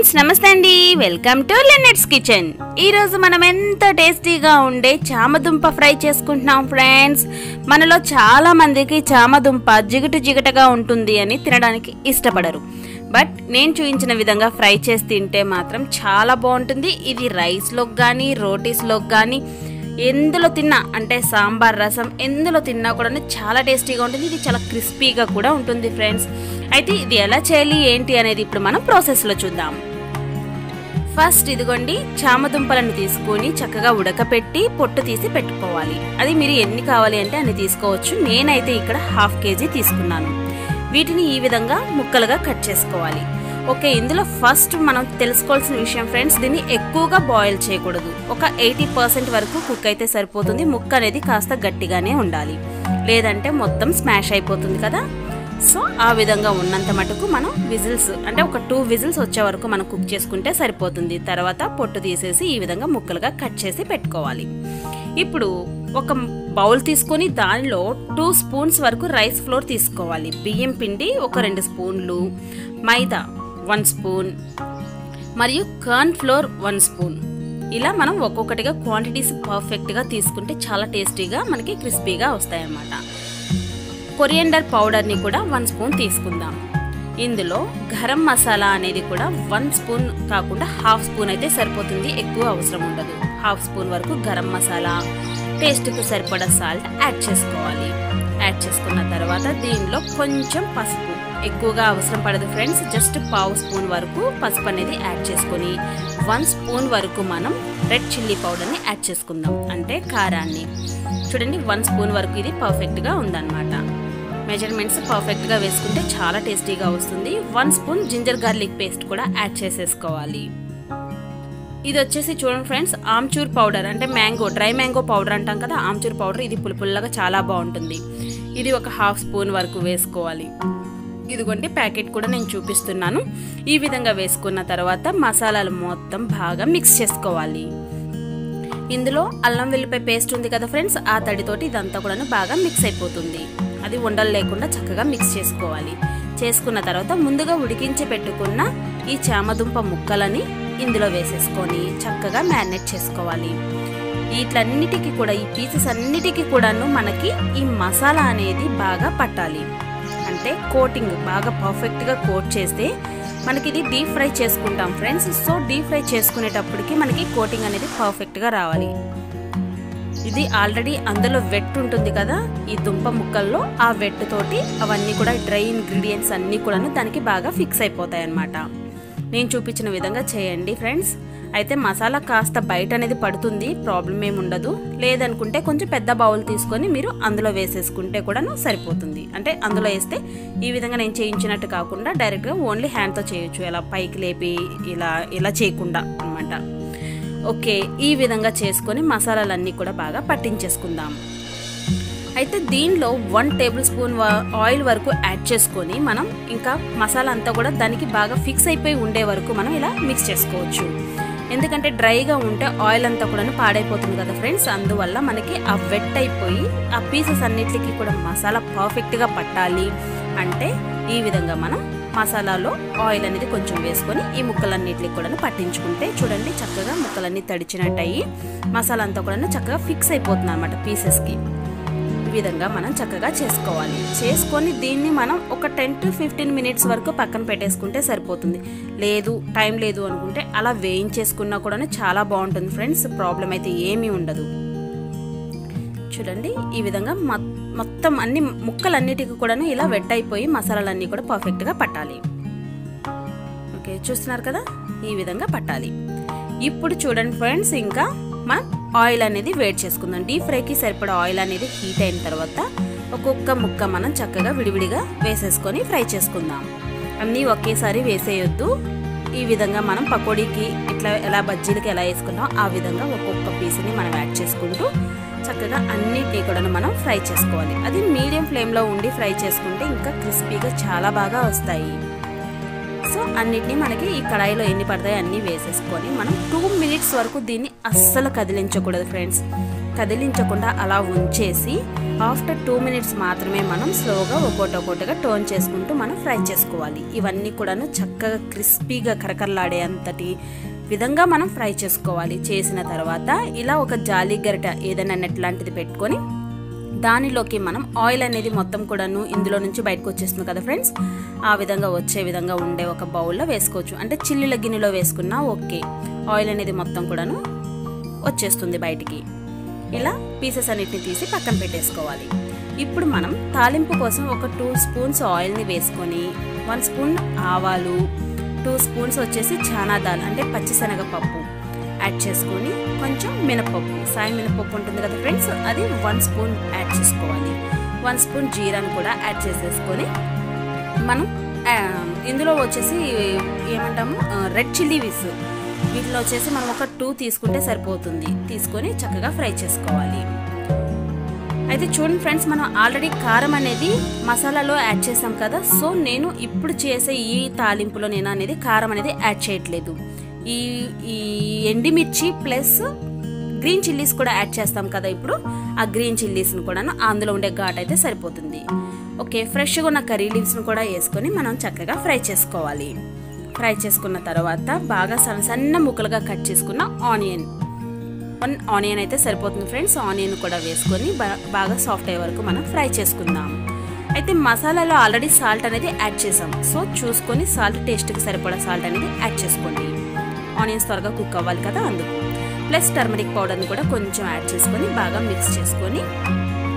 Friends నమస్తే అండి, welcome to లిన్నెట్స్ kitchen. ఈ రోజు మనం ఎంతో టేస్టీగా ఉండే చామదుంప ఫ్రై చేసుకుంటున్నాం ఫ్రెండ్స్. మనలో చాలా మందికి చామదుంప జిగటగా ఉంటుంది అని తినడానికి ఇష్టపడరు. బట్ నేను చూపించిన విధంగా ఫ్రై చేసి తింటే మాత్రం చాలా బాగుంటుంది. ఇది రైస్లోకి కానీ రోటీస్లోకి కానీ ఎందులో తిన్నా, అంటే సాంబార్ రసం ఎందులో తిన్నా కూడా చాలా టేస్టీగా ఉంటుంది. ఇది చాలా క్రిస్పీగా కూడా ఉంటుంది ఫ్రెండ్స్. అయితే ఇది ఎలా చేయాలి ఏంటి అనేది ఇప్పుడు మనం ప్రాసెస్లో చూద్దాం. ఫస్ట్ ఇదిగోండి, చామదుంపలను తీసుకొని చక్కగా ఉడకపెట్టి పొట్టు తీసి పెట్టుకోవాలి. అది మీరు ఎన్ని కావాలి అంటే అన్ని తీసుకోవచ్చు. నేనైతే ఇక్కడ 1/2 kg తీసుకున్నాను. వీటిని ఈ విధంగా ముక్కలుగా కట్ చేసుకోవాలి. ఓకే, ఇందులో ఫస్ట్ మనం తెలుసుకోవాల్సిన విషయం ఫ్రెండ్స్, దీన్ని ఎక్కువగా బాయిల్ చేయకూడదు. ఒక 80% వరకు కుక్ అయితే సరిపోతుంది. ముక్క అనేది కాస్త గట్టిగానే ఉండాలి, లేదంటే మొత్తం స్మాష్ అయిపోతుంది కదా. సో ఆ విధంగా ఉన్నంత మటుకు మనం విజిల్స్, అంటే ఒక 2 విజిల్స్ వచ్చే వరకు మనం కుక్ చేసుకుంటే సరిపోతుంది. తర్వాత పొట్టు తీసేసి ఈ విధంగా ముక్కలుగా కట్ చేసి పెట్టుకోవాలి. ఇప్పుడు ఒక బౌల్ తీసుకొని దానిలో 2 స్పూన్స్ వరకు రైస్ ఫ్లోర్ తీసుకోవాలి. బియ్యం పిండి ఒక 2 స్పూన్లు, మైదా 1 స్పూన్ మరియు కార్న్ ఫ్లోర్ 1 స్పూన్. ఇలా మనం ఒక్కొక్కటిగా క్వాంటిటీస్ పర్ఫెక్ట్గా తీసుకుంటే చాలా టేస్టీగా మనకి క్రిస్పీగా వస్తాయన్నమాట. కొరియండర్ పౌడర్ని కూడా 1 స్పూన్ తీసుకుందాం. ఇందులో గరం మసాలా అనేది కూడా 1 స్పూన్ కాకుండా 1/2 స్పూన్ అయితే సరిపోతుంది, ఎక్కువ అవసరం ఉండదు. 1/2 స్పూన్ వరకు గరం మసాలా, టేస్ట్కి సరిపడా సాల్ట్ యాడ్ చేసుకోవాలి. యాడ్ చేసుకున్న తర్వాత దీనిలో కొంచెం పసుపు, ఎక్కువగా అవసరం పడదు ఫ్రెండ్స్, జస్ట్ 1/2 స్పూన్ వరకు పసుపు అనేది యాడ్ చేసుకొని 1 స్పూన్ వరకు మనం రెడ్ చిల్లీ పౌడర్ని యాడ్ చేసుకుందాం, అంటే కారాన్ని. చూడండి 1 స్పూన్ వరకు ఇది పర్ఫెక్ట్గా ఉందన్నమాట. మెజర్మెంట్స్ పర్ఫెక్ట్గా వేసుకుంటే చాలా టేస్టీగా వస్తుంది. 1 స్పూన్ జింజర్ గార్లిక్ పేస్ట్ కూడా యాడ్ చేసేసుకోవాలి. ఇది వచ్చేసి చూడండి ఫ్రెండ్స్, ఆమ్చూర్ పౌడర్, అంటే డ్రై మ్యాంగో పౌడర్ అంటాం కదా, ఆమ్చూర్ పౌడర్. ఇది పులుపుల్లగా చాలా బాగుంటుంది. ఇది ఒక 1/2 స్పూన్ వరకు వేసుకోవాలి. ఇదిగోండి ప్యాకెట్ కూడా నేను చూపిస్తున్నాను. ఈ విధంగా వేసుకున్న తర్వాత మసాలాలు మొత్తం బాగా మిక్స్ చేసుకోవాలి. ఇందులో అల్లం వెల్లిపాయ పేస్ట్ ఉంది కదా ఫ్రెండ్స్, ఆ తడితోటి ఇదంతా కూడా బాగా మిక్స్ అయిపోతుంది. అది ఉండలు లేకుండా చక్కగా మిక్స్ చేసుకోవాలి. చేసుకున్న తర్వాత ముందుగా ఉడికించి పెట్టుకున్న ఈ చామదుంప ముక్కలని ఇందులో వేసేసుకొని చక్కగా మ్యారినేట్ చేసుకోవాలి. వీటన్నిటికీ కూడా, ఈ పీసెస్ అన్నిటికీ కూడాను మనకి ఈ మసాలా అనేది బాగా పట్టాలి. అంటే కోటింగ్ బాగా పర్ఫెక్ట్గా కోట్ చేస్తే మనకి ఇది డీప్ ఫ్రై చేసుకుంటాం ఫ్రెండ్స్. సో డీప్ ఫ్రై చేసుకునేటప్పటికి మనకి కోటింగ్ అనేది పర్ఫెక్ట్గా రావాలి. ఇది ఆల్రెడీ అందులో వెట్ ఉంటుంది కదా ఈ దుంప ముక్కల్లో, ఆ వెట్ తోటి అవన్నీ కూడా డ్రై ఇంగ్రీడియంట్స్ అన్నీ కూడా దానికి బాగా ఫిక్స్ అయిపోతాయి అన్నమాట. నేను చూపించిన విధంగా చేయండి ఫ్రెండ్స్. అయితే మసాలా కాస్త బయట అనేది పడుతుంది, ప్రాబ్లం ఏమి ఉండదు. లేదనుకుంటే కొంచెం పెద్ద బౌల్ తీసుకొని మీరు అందులో వేసేసుకుంటే కూడా సరిపోతుంది. అంటే అందులో వేస్తే ఈ విధంగా నేను చేయించినట్టు కాకుండా డైరెక్ట్గా ఓన్లీ హ్యాండ్తో చేయొచ్చు, ఇలా పైకి లేపి ఇలా చేయకుండా అన్నమాట. ఓకే, ఈ విధంగా చేసుకొని మసాలాలన్నీ కూడా బాగా పట్టించేసుకుందాం. అయితే దీనిలో 1 టేబుల్ స్పూన్ ఆయిల్ వరకు యాడ్ చేసుకొని మనం ఇంకా మసాలా అంతా కూడా దానికి బాగా ఫిక్స్ అయిపోయి ఉండే వరకు మనం ఇలా మిక్స్ చేసుకోవచ్చు. ఎందుకంటే డ్రైగా ఉంటే ఆయిల్ అంతా కూడా పాడైపోతుంది కదా ఫ్రెండ్స్. అందువల్ల మనకి ఆ వెట్ అయిపోయి ఆ పీసెస్ అన్నిటికీ కూడా మసాలా పర్ఫెక్ట్గా పట్టాలి. అంటే ఈ విధంగా మనం మసాలాలో ఆయిల్ అనేది కొంచెం వేసుకొని ఈ ముక్కలన్నిటికి కూడా పట్టించుకుంటే చూడండి చక్కగా ముక్కలన్నీ తడిచినట్టు అయ్యి మసాలా అంతా కూడా చక్కగా ఫిక్స్ అయిపోతుంది అన్నమాట పీసెస్కి. ఈ విధంగా మనం చక్కగా చేసుకోవాలి. చేసుకొని దీన్ని మనం ఒక 10 to 15 మినిట్స్ వరకు పక్కన పెట్టేసుకుంటే సరిపోతుంది. లేదు టైం లేదు అనుకుంటే అలా వేయించేసుకున్నా కూడా చాలా బాగుంటుంది ఫ్రెండ్స్, ప్రాబ్లం అయితే ఏమీ ఉండదు. చూడండి ఈ విధంగా మొత్తం అన్ని ముక్కలన్నిటికీ కూడా ఇలా వెట్ అయిపోయి మసాలాలన్నీ కూడా పర్ఫెక్ట్గా పట్టాలి. ఓకే, చూస్తున్నారు కదా ఈ విధంగా పట్టాలి. ఇప్పుడు చూడండి ఫ్రెండ్స్, ఇంకా మనం ఆయిల్ అనేది వేడి చేసుకుందాం. డీప్ ఫ్రైకి సరిపడా ఆయిల్ అనేది హీట్ అయిన తర్వాత ఒక్కొక్క ముక్క మనం చక్కగా విడివిడిగా వేసేసుకొని ఫ్రై చేసుకుందాం. అన్నీ ఒకేసారి వేసేయొద్దు. ఈ విధంగా మనం పకోడీకి ఇట్లా ఎలా బజ్జీలకి ఎలా వేసుకున్నాం ఆ విధంగా ఒక్కొక్క పీస్ని మనం యాడ్ చేసుకుంటూ చక్కగా అన్నిటినీ కూడా మనం ఫ్రై చేసుకోవాలి. అది మీడియం ఫ్లేమ్లో ఉండి ఫ్రై చేసుకుంటే ఇంకా క్రిస్పీగా చాలా బాగా వస్తాయి. సో అన్నిటినీ మనకి ఈ కడాయిలో ఎన్ని పడతాయో అన్నీ వేసేసుకొని మనం 2 మినిట్స్ వరకు దీన్ని అస్సలు కదిలించకూడదు ఫ్రెండ్స్. కదిలించకుండా అలా ఉంచేసి ఆఫ్టర్ 2 మినిట్స్ మాత్రమే మనం స్లోగా ఒక్కొక్కటిగా టర్న్ చేసుకుంటూ మనం ఫ్రై చేసుకోవాలి. ఇవన్నీ కూడాను చక్కగా క్రిస్పీగా కరకరలాడే అంతటి విధంగా మనం ఫ్రై చేసుకోవాలి. చేసిన తర్వాత ఇలా ఒక జాలి గరిట ఏదైనా నెట్ లాంటిది పెట్టుకొని దానిలోకి మనం ఆయిల్ అనేది మొత్తం కూడాను ఇందులో నుంచి బయటకు వచ్చేస్తుంది కదా ఫ్రెండ్స్, ఆ విధంగా వచ్చే విధంగా ఉండే ఒక బౌల్లో వేసుకోవచ్చు. అంటే చిల్లీల గిన్నెలో వేసుకున్నా ఓకే, ఆయిల్ అనేది మొత్తం కూడాను వచ్చేస్తుంది బయటికి. ఇలా పీసెస్ అన్నిటిని తీసి పక్కన పెట్టేసుకోవాలి. ఇప్పుడు మనం తాలింపు కోసం ఒక 2 స్పూన్స్ ఆయిల్ని వేసుకొని 1 స్పూన్ ఆవాలు, 2 స్పూన్స్ వచ్చేసి చానాదాల్ అంటే పచ్చిశనగపప్పు యాడ్ చేసుకొని కొంచెం మినపప్పు, సాయి మినపప్పు ఉంటుంది కదా ఫ్రెండ్స్, అది 1 స్పూన్ యాడ్ చేసుకోవాలి. 1 స్పూన్ జీరాను కూడా యాడ్ చేసేసుకొని మనం ఇందులో వచ్చేసి ఏమంటాము రెడ్ చిల్లీస్, వీటిలో వచ్చేసి మనం ఒక 2 తీసుకుంటే సరిపోతుంది. తీసుకొని చక్కగా ఫ్రై చేసుకోవాలి. అయితే చూడండి ఫ్రెండ్స్, మనం ఆల్రెడీ కారం అనేది మసాలాలో యాడ్ చేసాం కదా, సో నేను ఇప్పుడు చేసే ఈ తాలింపులో నేను అనేది కారం అనేది యాడ్ చేయట్లేదు. ఈ ఎండిమిర్చి ప్లస్ గ్రీన్ చిల్లీస్ కూడా యాడ్ చేస్తాం కదా, ఇప్పుడు ఆ గ్రీన్ చిల్లీస్ని కూడా అందులో ఉండే ఘాట్ అయితే సరిపోతుంది. ఓకే, ఫ్రెష్గా ఉన్న కర్రీ లీవ్స్ని కూడా వేసుకొని మనం చక్కగా ఫ్రై చేసుకోవాలి. ఫ్రై చేసుకున్న తర్వాత బాగా సన్న ముక్కలుగా కట్ చేసుకున్న ఆనియన్, 1 ఆనియన్ అయితే సరిపోతుంది ఫ్రెండ్స్. ఆనియన్ కూడా వేసుకొని బాగా సాఫ్ట్ అయ్యే వరకు మనం ఫ్రై చేసుకుందాం. అయితే మసాలాలో ఆల్రెడీ సాల్ట్ అనేది యాడ్ చేసాం, సో చూసుకొని సాల్ట్ టేస్ట్కి సరిపడా సాల్ట్ అనేది యాడ్ చేసుకోండి. ఆనియన్స్ త్వరగా కుక్ అవ్వాలి కదా అందుకు. ప్లస్ టర్మరిక్ పౌడర్ని కూడా కొంచెం యాడ్ చేసుకొని బాగా మిక్స్ చేసుకొని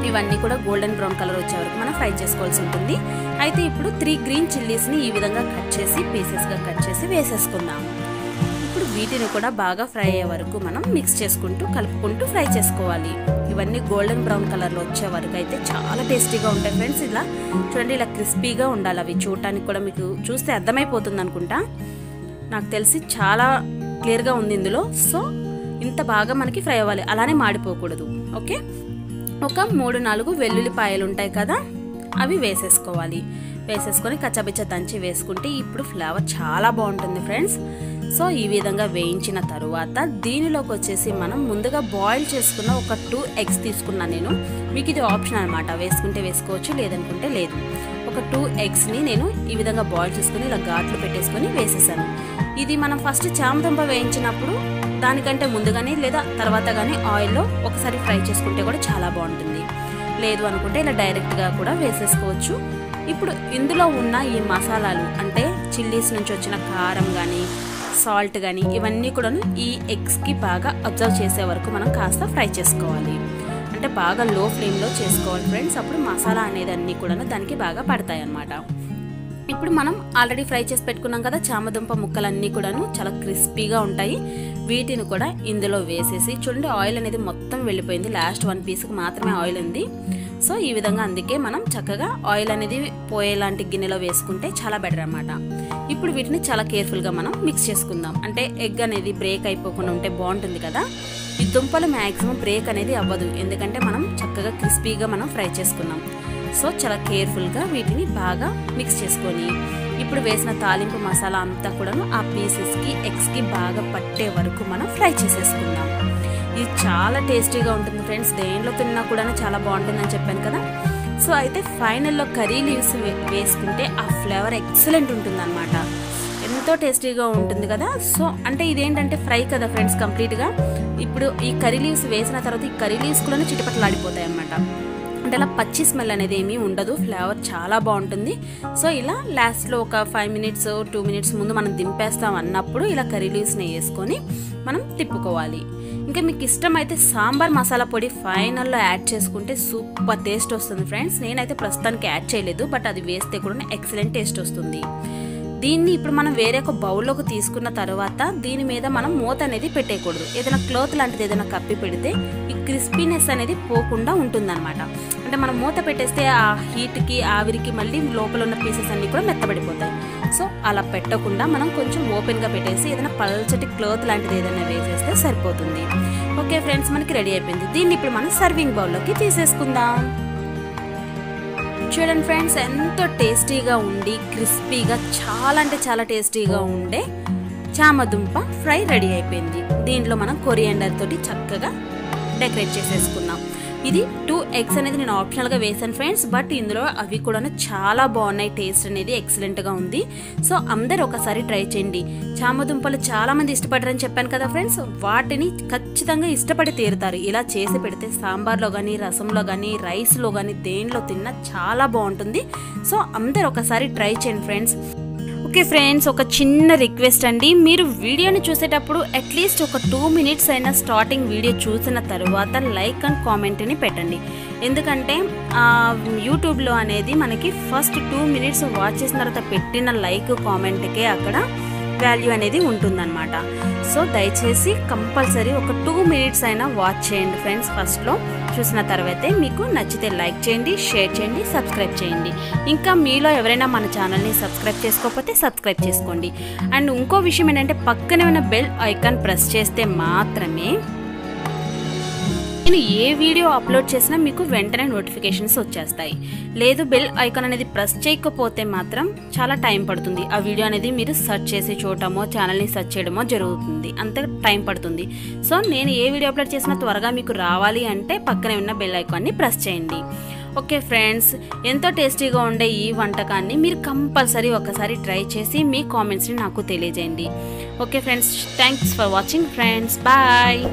ఇవన్నీ కూడా గోల్డెన్ బ్రౌన్ కలర్ వచ్చే వరకు మనం ఫ్రై చేసుకోవాల్సి ఉంటుంది. అయితే ఇప్పుడు 3 గ్రీన్ చిల్లీస్ని ఈ విధంగా కట్ చేసి పీసెస్గా కట్ చేసి వేసేసుకుందాం. ఇప్పుడు వీటిని కూడా బాగా ఫ్రై అయ్యే వరకు మనం మిక్స్ చేసుకుంటూ కలుపుకుంటూ ఫ్రై చేసుకోవాలి. ఇవన్నీ గోల్డెన్ బ్రౌన్ కలర్లో వచ్చే వరకు అయితే చాలా టేస్టీగా ఉంటాయి ఫ్రెండ్స్. ఇలా చూడండి, ఇలా క్రిస్పీగా ఉండాలి. అవి చూడటానికి కూడా మీకు చూస్తే అర్థమైపోతుంది అనుకుంటా, నాకు తెలిసి చాలా క్లియర్గా ఉంది ఇందులో. సో ఇంత బాగా మనకి ఫ్రై అవ్వాలి, అలానే మాడిపోకూడదు. ఓకే, ఒక 3-4 వెల్లుల్లిపాయలు ఉంటాయి కదా, అవి వేసేసుకోవాలి. వేసేసుకొని కచ్చబిచ్చ దంచి వేసుకుంటే ఇప్పుడు ఫ్లేవర్ చాలా బాగుంటుంది ఫ్రెండ్స్. సో ఈ విధంగా వేయించిన తరువాత దీనిలోకి వచ్చేసి మనం ముందుగా బాయిల్ చేసుకున్న ఒక 2 ఎగ్స్ తీసుకున్నాను నేను. మీకు ఇది ఆప్షన్ అనమాట, వేసుకుంటే వేసుకోవచ్చు, లేదనుకుంటే లేదు. ఒక 2 ఎగ్స్ని నేను ఈ విధంగా బాయిల్ చేసుకుని ఇలా ఘాట్లు పెట్టేసుకొని వేసేసాను. ఇది మనం ఫస్ట్ చామదుంప వేయించినప్పుడు దానికంటే ముందుగానే లేదా తర్వాత కానీ ఆయిల్లో ఒకసారి ఫ్రై చేసుకుంటే కూడా చాలా బాగుంటుంది. లేదు అనుకుంటే ఇలా డైరెక్ట్గా కూడా వేసేసుకోవచ్చు. ఇప్పుడు ఇందులో ఉన్న ఈ మసాలాలు అంటే చిల్లీస్ నుంచి వచ్చిన కారం కానీ సాల్ట్ కానీ ఇవన్నీ కూడాను ఈ ఎగ్స్కి బాగా అబ్జర్వ్ చేసే వరకు మనం కాస్త ఫ్రై చేసుకోవాలి. అంటే బాగా లో ఫ్లేమ్లో చేసుకోవాలి ఫ్రెండ్స్, అప్పుడు మసాలా అనేది అన్నీ కూడా దానికి బాగా పడతాయి అన్నమాట. ఇప్పుడు మనం ఆల్రెడీ ఫ్రై చేసి పెట్టుకున్నాం కదా చామదుంప ముక్కలన్నీ కూడాను చాలా క్రిస్పీగా ఉంటాయి. వీటిని కూడా ఇందులో వేసేసి చూడండి, ఆయిల్ అనేది మొత్తం వెళ్ళిపోయింది. లాస్ట్ 1 పీస్కి మాత్రమే ఆయిల్ ఉంది. సో ఈ విధంగా అందుకే మనం చక్కగా ఆయిల్ అనేది పోయేలాంటి గిన్నెలో వేసుకుంటే చాలా బెటర్ అన్నమాట. ఇప్పుడు వీటిని చాలా కేర్ఫుల్గా మనం మిక్స్ చేసుకుందాం. అంటే ఎగ్ అనేది బ్రేక్ అయిపోకుండా ఉంటే బాగుంటుంది కదా. ఈ దుంపలు మ్యాక్సిమం బ్రేక్ అనేది అవ్వదు, ఎందుకంటే మనం చక్కగా క్రిస్పీగా మనం ఫ్రై చేసుకున్నాం. సో చాలా కేర్ఫుల్గా వీటిని బాగా మిక్స్ చేసుకొని ఇప్పుడు వేసిన తాలింపు మసాలా అంతా కూడాను ఆ పీసెస్కి ఎగ్స్కి బాగా పట్టే వరకు మనం ఫ్రై చేసేసుకుందాం. ఇది చాలా టేస్టీగా ఉంటుంది ఫ్రెండ్స్, దేంట్లో తిన్నా కూడా చాలా బాగుంటుందని చెప్పాను కదా. సో అయితే ఫైనల్లో కర్రీ లీవ్స్ వేసుకుంటే ఆ ఫ్లేవర్ ఎక్సలెంట్ ఉంటుంది అనమాట, ఎంతో టేస్టీగా ఉంటుంది కదా. సో అంటే ఇదేంటంటే ఫ్రై కదా ఫ్రెండ్స్ కంప్లీట్గా. ఇప్పుడు ఈ కర్రీ లీవ్స్ వేసిన తర్వాత ఈ కర్రీ లీవ్స్ కూడా చిటపటలాడిపోతాయి అన్నమాట. అంటే అలా పచ్చి స్మెల్ అనేది ఏమీ ఉండదు, ఫ్లేవర్ చాలా బాగుంటుంది. సో ఇలా లాస్ట్లో ఒక 5 మినిట్స్ 2 మినిట్స్ ముందు మనం దింపేస్తాం అన్నప్పుడు ఇలా కర్రీ లీవ్స్ని వేసుకొని మనం తిప్పుకోవాలి. ఇంకా మీకు ఇష్టమైతే సాంబార్ మసాలా పొడి ఫైనల్లో యాడ్ చేసుకుంటే సూపర్ టేస్ట్ వస్తుంది ఫ్రెండ్స్. నేనైతే ప్రస్తుతానికి యాడ్ చేయలేదు, బట్ అది వేస్తే కూడా ఎక్సలెంట్ టేస్ట్ వస్తుంది. దీన్ని ఇప్పుడు మనం వేరే ఒక బౌల్లోకి తీసుకున్న తర్వాత దీని మీద మనం మూత అనేది పెట్టేయకూడదు. ఏదైనా క్లాత్ లాంటిది ఏదైనా కప్పి పెడితే ఈ క్రిస్పీనెస్ అనేది పోకుండా ఉంటుందన్నమాట. అంటే మనం మూత పెట్టేస్తే ఆ హీట్కి ఆవిరికి మళ్ళీ లోపల ఉన్న పీసెస్ అన్నీ కూడా మెత్తబడిపోతాయి. సో అలా పెట్టకుండా మనం కొంచెం ఓపెన్గా పెట్టేసి ఏదైనా పల్చటి క్లాత్ లాంటిది ఏదైనా వేసేస్తే సరిపోతుంది. ఓకే ఫ్రెండ్స్, మనకి రెడీ అయిపోయింది. దీన్ని ఇప్పుడు మనం సర్వింగ్ బౌల్లోకి తీసేసుకుందాం. చూడండి ఫ్రెండ్స్, ఎంతో టేస్టీగా ఉండి క్రిస్పీగా చాలా అంటే చాలా టేస్టీగా ఉండే చామదుంప ఫ్రై రెడీ అయిపోయింది. దీంట్లో మనం కొరియాండర్ తోటి చక్కగా డెకరేట్ చేసేసుకుందాం. ఇది 2 ఎగ్స్ అనేది నేను ఆప్షనల్గా వేసాను ఫ్రెండ్స్, బట్ ఇందులో అవి కూడా చాలా బాగున్నాయి. టేస్ట్ అనేది ఎక్సలెంట్గా ఉంది. సో అందరు ఒకసారి ట్రై చేయండి. చామదుంపలు చాలా మంది ఇష్టపడరని చెప్పాను కదా ఫ్రెండ్స్, వాటిని ఖచ్చితంగా ఇష్టపడి తీరుతారు. ఇలా చేసి పెడితే సాంబార్లో కానీ, రసంలో కానీ, రైస్లో కానీ, దేనిలో తిన్నా చాలా బాగుంటుంది. సో అందరు ఒకసారి ట్రై చేయండి ఫ్రెండ్స్. ఓకే ఫ్రెండ్స్, ఒక చిన్న రిక్వెస్ట్ అండి, మీరు వీడియోని చూసేటప్పుడు అట్లీస్ట్ ఒక 2 మినిట్స్ అయినా స్టార్టింగ్ వీడియో చూసిన తర్వాత లైక్ అండ్ కామెంట్ని పెట్టండి. ఎందుకంటే యూట్యూబ్లో అనేది మనకి ఫస్ట్ 2 మినిట్స్ వాచ్ చేసిన తర్వాత పెట్టిన లైక్ కామెంట్కే అక్కడ వాల్యూ అనేది ఉంటుందన్నమాట. సో దయచేసి కంపల్సరీ ఒక 2 మినిట్స్ అయినా వాచ్ చేయండి ఫ్రెండ్స్. ఫస్ట్లో చూసిన తర్వాతే మీకు నచ్చితే లైక్ చేయండి, షేర్ చేయండి, సబ్స్క్రైబ్ చేయండి. ఇంకా మీలో ఎవరైనా మన ఛానల్ని సబ్స్క్రైబ్ చేసుకోకపోతే సబ్స్క్రైబ్ చేసుకోండి. అండ్ ఇంకో విషయం ఏంటంటే పక్కనే ఉన్న బెల్ ఐకాన్ ప్రెస్ చేస్తే మాత్రమే నేను ఏ వీడియో అప్లోడ్ చేసినా మీకు వెంటనే నోటిఫికేషన్స్ వచ్చేస్తాయి. లేదు బెల్ ఐకాన్ అనేది ప్రెస్ చేయకపోతే మాత్రం చాలా టైం పడుతుంది. ఆ వీడియో అనేది మీరు సెర్చ్ చేసి చూడటమో ఛానల్ని సెర్చ్ చేయడమో జరుగుతుంది, అంత టైం పడుతుంది. సో నేను ఏ వీడియో అప్లోడ్ చేసినా త్వరగా మీకు రావాలి అంటే పక్కనే ఉన్న బెల్ ఐకాన్ని ప్రెస్ చేయండి. ఓకే ఫ్రెండ్స్, ఎంతో టేస్టీగా ఉండే ఈ వంటకాన్ని మీరు కంపల్సరీ ఒకసారి ట్రై చేసి మీ కామెంట్స్ని నాకు తెలియజేయండి. Okay friends, thanks for watching friends, bye.